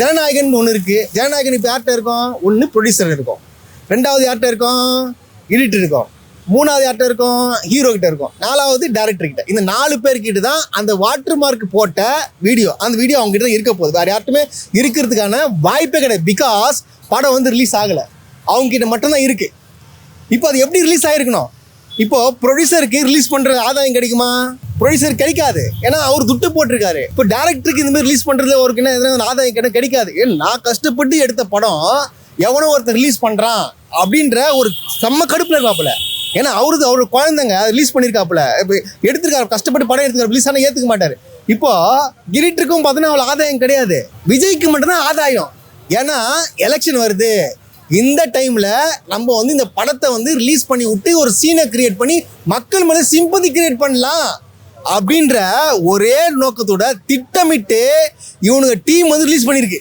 ஜனநாயகன் ஒன்று இருக்கு. ஜனநாயகன் இப்போ யார்கிட்ட இருக்கும்? ஒன்று ப்ரொடியூசர் இருக்கும், ரெண்டாவது யார்கிட்ட இருக்கும்? எடிட்டர் இருக்கும், மூணாவது யார்கிட்ட இருக்கும்? ஹீரோ கிட்ட இருக்கும், நாலாவது டைரக்டர் கிட்ட. இந்த 4 பேர்கிட்ட தான் அந்த வாட்டர் மார்க் போட்ட வீடியோ, அந்த வீடியோ அவங்க கிட்ட இருக்க போகுது. வேற யார்ட்டுமே இருக்கிறதுக்கான வாய்ப்பே கிடையாது. பிகாஸ் படம் வந்து ரிலீஸ் ஆகலை, அவங்க கிட்ட மட்டும்தான் இருக்கு. இப்போ அது எப்படி ரிலீஸ் ஆகிருக்கணும்? இப்போ ப்ரொடியூசருக்கு ரிலீஸ் பண்ணுற ஆதாயம் கிடைக்குமா? ப்ரொடியூசர் கிடைக்காது, ஏன்னா அவர் துட்டு போட்டிருக்காரு. இப்போ டேரக்டருக்கு இந்த மாதிரி ரிலீஸ் பண்ணுறது அவருக்கு என்ன ஆதாயம் கிடைக்காது. ஏன் நான் கஷ்டப்பட்டு எடுத்த படம் எவனோ ஒருத்தர் ரிலீஸ் பண்ணுறான் அப்படின்ற ஒரு செம்ம கடுப்பில் இருக்காப்புல. ஏன்னா அவரோட குழந்தைங்க ரிலீஸ் பண்ணியிருக்காப்புல, இப்போ எடுத்திருக்காரு, கஷ்டப்பட்டு படம் எடுத்துக்காரு, ரிலீஸ் ஆனால் ஏற்றுக்க மாட்டார். இப்போ கிரீட்டுக்கும் பார்த்தீங்கன்னா அவ்வளோ ஆதாயம் கிடையாது, விஜய்க்கு மட்டும்தான் ஆதாயம். ஏன்னா எலெக்ஷன் வருது, இந்த டைமில் நம்ம வந்து இந்த படத்தை வந்து ரிலீஸ் பண்ணி விட்டு ஒரு சீனை கிரியேட் பண்ணி மக்கள் மேலே சிம்பதி கிரியேட் பண்ணலாம் அப்படின்ற ஒரே நோக்கத்தோட திட்டமிட்டு இவனுங்க டீம் வந்து ரிலீஸ் பண்ணியிருக்கு.